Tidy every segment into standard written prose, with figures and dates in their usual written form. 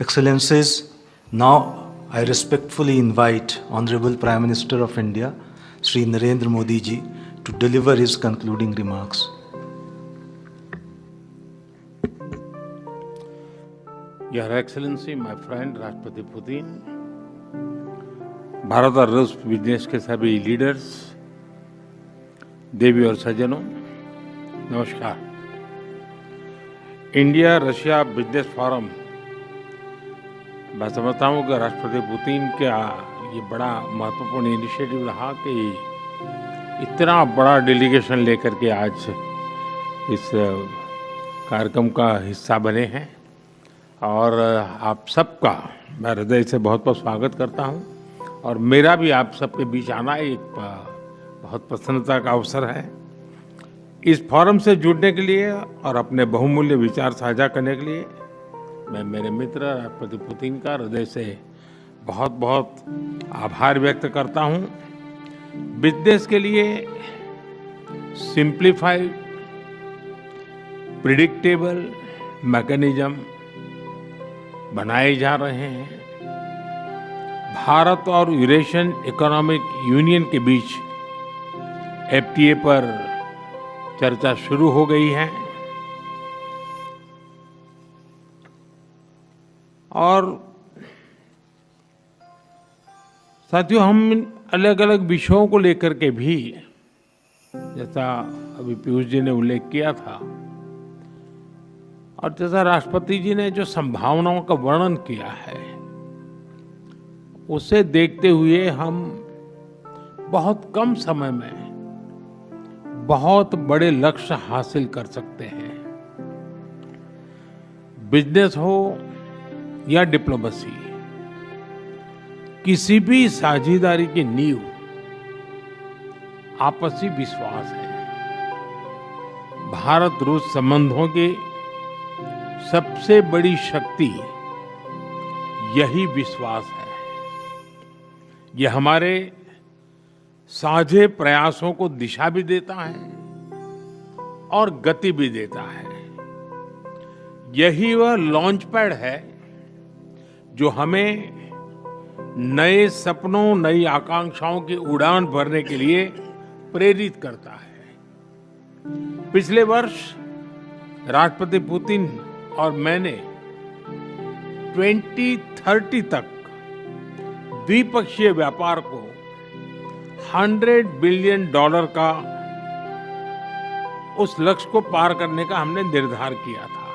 Excellencies, now I respectfully invite Honorable Prime Minister of India, Shri Narendra Modi ji, to deliver his concluding remarks. Your Excellency, my friend राष्ट्रपति Putin, Bharat और रूस business के सभी leaders, देवी और सज्जनों, नमस्कार। India Russia business forum, मैं समझता हूँ कि राष्ट्रपति पुतिन का ये बड़ा महत्वपूर्ण इनिशिएटिव रहा कि इतना बड़ा डेलीगेशन लेकर के आज इस कार्यक्रम का हिस्सा बने हैं और आप सबका मैं हृदय से बहुत बहुत स्वागत करता हूं और मेरा भी आप सबके बीच आना एक बहुत प्रसन्नता का अवसर है। इस फोरम से जुड़ने के लिए और अपने बहुमूल्य विचार साझा करने के लिए मैं मेरे मित्र राष्ट्रपति पुतिन का हृदय से बहुत बहुत आभार व्यक्त करता हूं। बिजनेस के लिए सिंप्लीफाइड प्रिडिक्टेबल मैकेनिज्म बनाए जा रहे हैं। भारत और यूरेशियन इकोनॉमिक यूनियन के बीच एफटीए पर चर्चा शुरू हो गई है और साथियों, हम अलग अलग विषयों को लेकर के भी, जैसा अभी पीयूष जी ने उल्लेख किया था और जैसा राष्ट्रपति जी ने जो संभावनाओं का वर्णन किया है, उसे देखते हुए हम बहुत कम समय में बहुत बड़े लक्ष्य हासिल कर सकते हैं। बिजनेस हो या डिप्लोमेसी, किसी भी साझेदारी की नींव आपसी विश्वास है। भारत रूस संबंधों की सबसे बड़ी शक्ति यही विश्वास है। यह हमारे साझे प्रयासों को दिशा भी देता है और गति भी देता है। यही वह लॉन्च पैड है जो हमें नए सपनों, नई आकांक्षाओं की उड़ान भरने के लिए प्रेरित करता है। पिछले वर्ष राष्ट्रपति पुतिन और मैंने 2030 तक द्विपक्षीय व्यापार को $100 बिलियन का उस लक्ष्य को पार करने का हमने निर्धार किया था।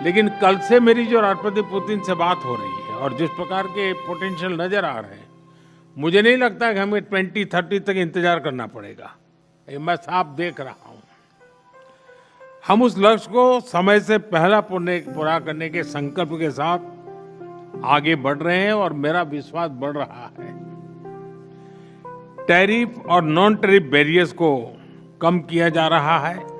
लेकिन कल से मेरी जो राष्ट्रपति पुतिन से बात हो रही है और जिस प्रकार के पोटेंशियल नजर आ रहे हैं, मुझे नहीं लगता कि हमें 2030 तक इंतजार करना पड़ेगा। ये मैं साफ देख रहा हूं। हम उस लक्ष्य को समय से पहला पूरा करने के संकल्प के साथ आगे बढ़ रहे हैं और मेरा विश्वास बढ़ रहा है। टैरिफ और नॉन टैरिफ बैरियर्स को कम किया जा रहा है,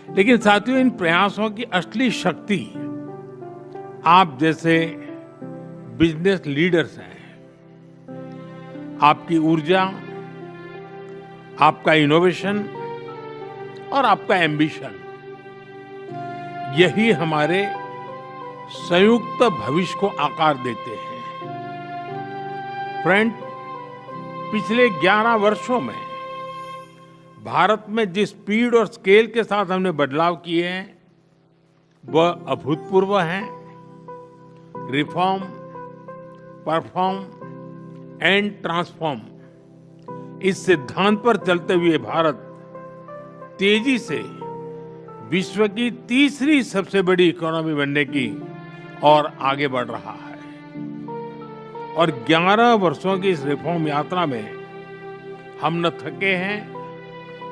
लेकिन साथियों, इन प्रयासों की असली शक्ति आप जैसे बिजनेस लीडर्स हैं। आपकी ऊर्जा, आपका इनोवेशन और आपका एम्बिशन, यही हमारे संयुक्त भविष्य को आकार देते हैं। फ्रेंड, पिछले 11 वर्षों में भारत में जिस स्पीड और स्केल के साथ हमने बदलाव किए हैं, वह अभूतपूर्व हैं। रिफॉर्म, परफॉर्म एंड ट्रांसफॉर्म, इस सिद्धांत पर चलते हुए भारत तेजी से विश्व की तीसरी सबसे बड़ी इकोनॉमी बनने की और आगे बढ़ रहा है। और 11 वर्षों की इस रिफॉर्म यात्रा में हम न थके हैं,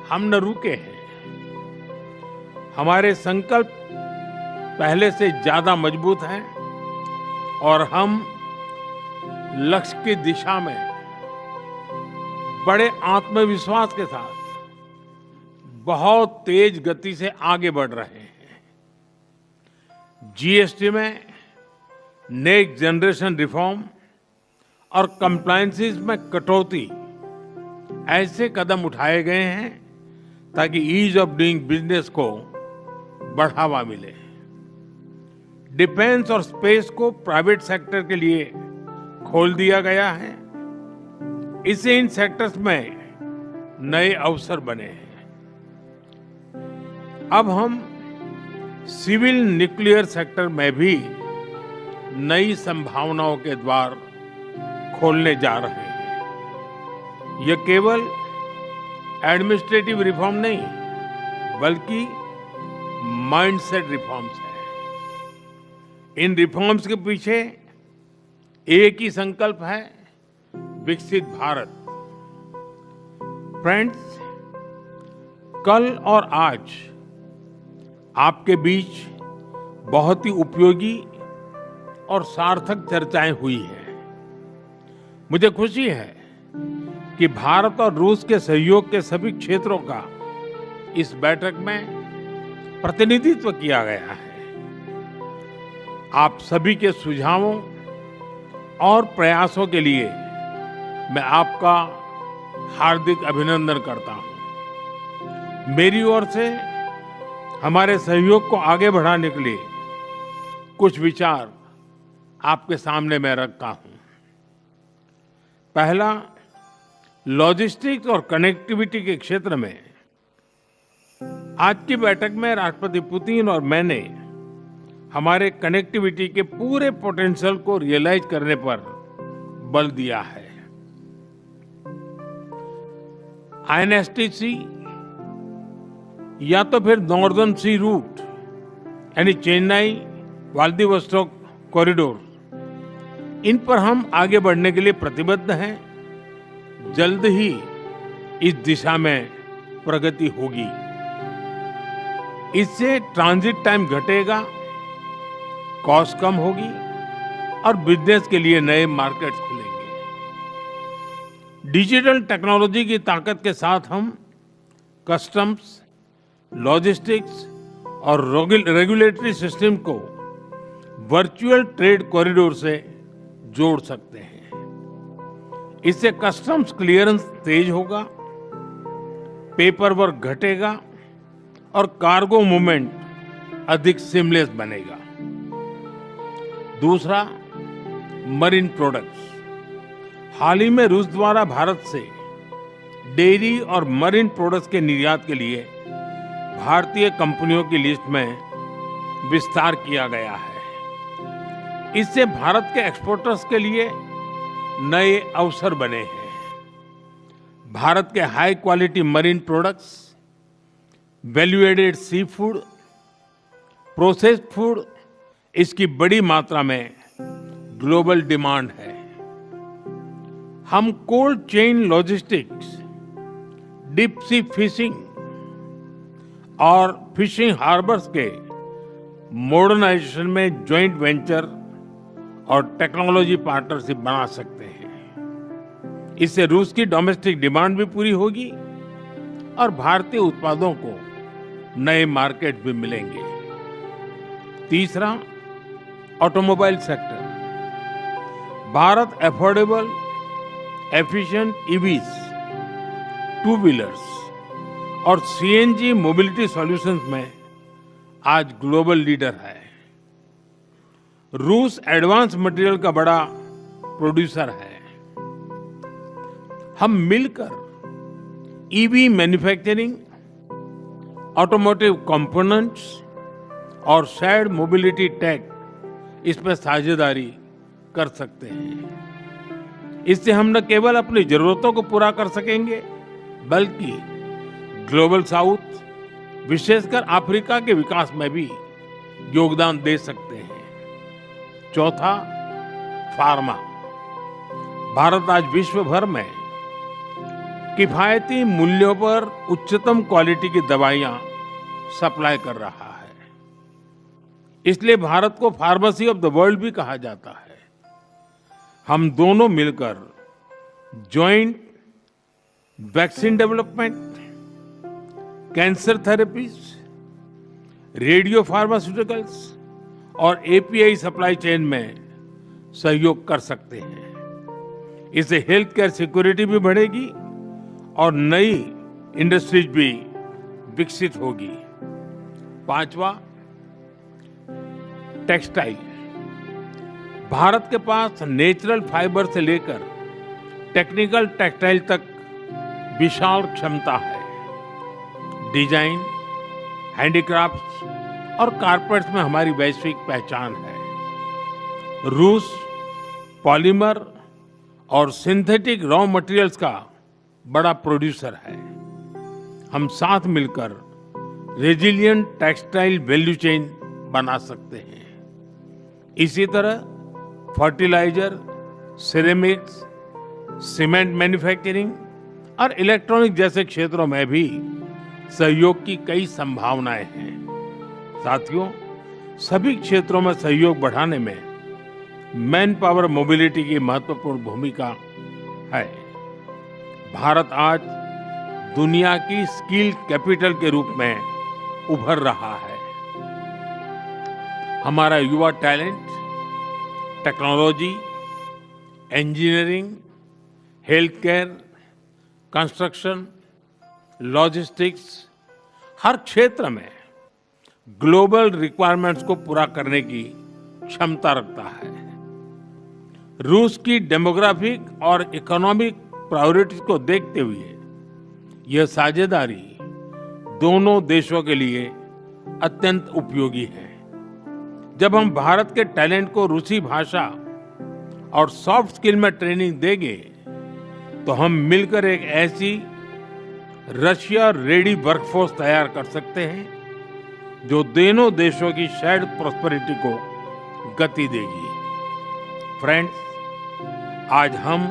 हम न रुके हैं। हमारे संकल्प पहले से ज्यादा मजबूत हैं और हम लक्ष्य की दिशा में बड़े आत्मविश्वास के साथ बहुत तेज गति से आगे बढ़ रहे हैं। जीएसटी में नेक्स्ट जनरेशन रिफॉर्म और कंप्लायंसेस में कटौती, ऐसे कदम उठाए गए हैं ताकि ईज ऑफ डूइंग बिजनेस को बढ़ावा मिले। डिफेंस और स्पेस को प्राइवेट सेक्टर के लिए खोल दिया गया है। इससे इन सेक्टर्स में नए अवसर बने हैं। अब हम सिविल न्यूक्लियर सेक्टर में भी नई संभावनाओं के द्वार खोलने जा रहे हैं। यह केवल एडमिनिस्ट्रेटिव रिफॉर्म नहीं, बल्कि माइंडसेट रिफॉर्म्स है। इन रिफॉर्म्स के पीछे एक ही संकल्प है, विकसित भारत। फ्रेंड्स, कल और आज आपके बीच बहुत ही उपयोगी और सार्थक चर्चाएं हुई हैं। मुझे खुशी है कि भारत और रूस के सहयोग के सभी क्षेत्रों का इस बैठक में प्रतिनिधित्व किया गया है। आप सभी के सुझावों और प्रयासों के लिए मैं आपका हार्दिक अभिनंदन करता हूं। मेरी ओर से हमारे सहयोग को आगे बढ़ाने के लिए कुछ विचार आपके सामने मैं रखता हूं। पहला, लॉजिस्टिक्स और कनेक्टिविटी के क्षेत्र में आज की बैठक में राष्ट्रपति पुतिन और मैंने हमारे कनेक्टिविटी के पूरे पोटेंशियल को रियलाइज करने पर बल दिया है। आईएनएसटीसी या तो फिर नॉर्दर्न सी रूट यानी चेन्नई व्लादिवोस्टोक कॉरिडोर, इन पर हम आगे बढ़ने के लिए प्रतिबद्ध हैं। जल्द ही इस दिशा में प्रगति होगी। इससे ट्रांजिट टाइम घटेगा, कॉस्ट कम होगी और बिजनेस के लिए नए मार्केट्स खुलेंगे। डिजिटल टेक्नोलॉजी की ताकत के साथ हम कस्टम्स, लॉजिस्टिक्स और रेगुलेटरी सिस्टम को वर्चुअल ट्रेड कॉरिडोर से जोड़ सकते हैं। इससे कस्टम्स क्लियरेंस तेज होगा, पेपर वर्क घटेगा और कार्गो मूवमेंट अधिक सीमलेस बनेगा। दूसरा, मरीन प्रोडक्ट्स। हाल ही में रूस द्वारा भारत से डेयरी और मरीन प्रोडक्ट्स के निर्यात के लिए भारतीय कंपनियों की लिस्ट में विस्तार किया गया है। इससे भारत के एक्सपोर्टर्स के लिए नए अवसर बने हैं। भारत के high quality marine products, value added sea food, processed food, इसकी बड़ी मात्रा में ग्लोबल डिमांड है। हम cold chain logistics, deep sea fishing और फिशिंग हार्बर्स के मॉडर्नाइजेशन में जॉइंट वेंचर और टेक्नोलॉजी पार्टनरशिप बना सकते हैं। इससे रूस की डोमेस्टिक डिमांड भी पूरी होगी और भारतीय उत्पादों को नए मार्केट भी मिलेंगे। तीसरा, automobile sector. Bharat affordable, efficient EVs, two wheelers और सीएनजी मोबिलिटी सॉल्यूशंस में आज ग्लोबल लीडर है। रूस एडवांस मटेरियल का बड़ा प्रोड्यूसर है। हम मिलकर ईवी मैन्युफैक्चरिंग, ऑटोमोटिव कंपोनेंट्स और शेयर्ड मोबिलिटी टेक, इसमें साझेदारी कर सकते हैं। इससे हम न केवल अपनी जरूरतों को पूरा कर सकेंगे, बल्कि ग्लोबल साउथ, विशेषकर अफ्रीका के विकास में भी योगदान दे सकते हैं। चौथा, फार्मा। भारत आज विश्व भर में किफायती मूल्यों पर उच्चतम क्वालिटी की दवाइयां सप्लाई कर रहा है। इसलिए भारत को फार्मेसी ऑफ द वर्ल्ड भी कहा जाता है। हम दोनों मिलकर joint vaccine development, cancer therapies, radio pharmaceuticals और एपीआई सप्लाई चेन में सहयोग कर सकते हैं। इससे हेल्थ केयर सिक्योरिटी भी बढ़ेगी और नई इंडस्ट्रीज भी विकसित होगी। पांचवा, टेक्सटाइल। भारत के पास नेचुरल फाइबर से लेकर टेक्निकल टेक्सटाइल तक विशाल क्षमता है। डिजाइन, हैंडीक्राफ्ट्स और कारपेट्स में हमारी वैश्विक पहचान है। रूस पॉलीमर और सिंथेटिक रॉ मटेरियल्स का बड़ा प्रोड्यूसर है। हम साथ मिलकर रेजिलिएंट टेक्सटाइल वैल्यू चेन बना सकते हैं। इसी तरह फर्टिलाइजर, सिरेमिक्स, सीमेंट मैन्युफैक्चरिंग और इलेक्ट्रॉनिक जैसे क्षेत्रों में भी सहयोग की कई संभावनाएं हैं। साथियों, सभी क्षेत्रों में सहयोग बढ़ाने में मैन पावर मोबिलिटी की महत्वपूर्ण भूमिका है। भारत आज दुनिया की स्किल कैपिटल के रूप में उभर रहा है। हमारा युवा talent technology, engineering, health care, construction, logistics, हर क्षेत्र में ग्लोबल रिक्वायरमेंट्स को पूरा करने की क्षमता रखता है। रूस की डेमोग्राफिक और इकोनॉमिक प्रायोरिटीज को देखते हुए यह साझेदारी दोनों देशों के लिए अत्यंत उपयोगी है। जब हम भारत के टैलेंट को रूसी भाषा और सॉफ्ट स्किल में ट्रेनिंग देंगे तो हम मिलकर एक ऐसी रशिया रेडी वर्कफोर्स तैयार कर सकते हैं जो दोनों देशों की शेयर्ड प्रॉस्पेरिटी को गति देगी। फ्रेंड्स, आज हम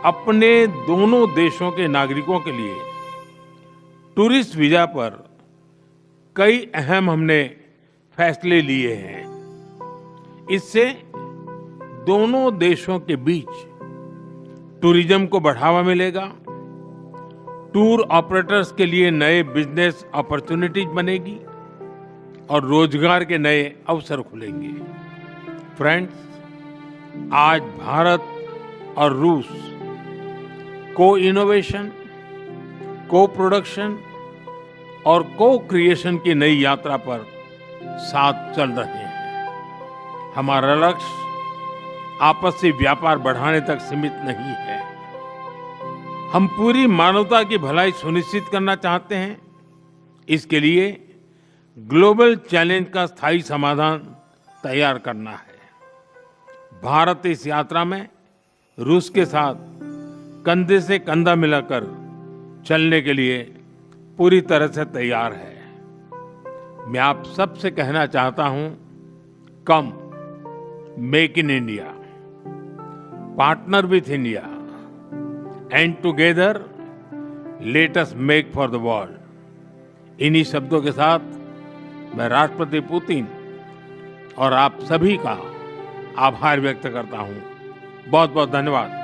अपने दोनों देशों के नागरिकों के लिए टूरिस्ट वीजा पर कई अहम हमने फैसले लिए हैं। इससे दोनों देशों के बीच टूरिज्म को बढ़ावा मिलेगा, टूर ऑपरेटर्स के लिए नए बिजनेस अपॉर्चुनिटीज बनेगी और रोजगार के नए अवसर खुलेंगे। फ्रेंड्स, आज भारत और रूस को इनोवेशन, को प्रोडक्शन और को क्रिएशन की नई यात्रा पर साथ चल रहे हैं। हमारा लक्ष्य आपसी व्यापार बढ़ाने तक सीमित नहीं है। हम पूरी मानवता की भलाई सुनिश्चित करना चाहते हैं। इसके लिए ग्लोबल चैलेंज का स्थायी समाधान तैयार करना है। भारत इस यात्रा में रूस के साथ कंधे से कंधा मिलाकर चलने के लिए पूरी तरह से तैयार है। मैं आप सबसे कहना चाहता हूं, कम make in India, partner with India and together let us make for the world. इन्हीं शब्दों के साथ मैं राष्ट्रपति पुतिन और आप सभी का आभार व्यक्त करता हूं। बहुत बहुत धन्यवाद।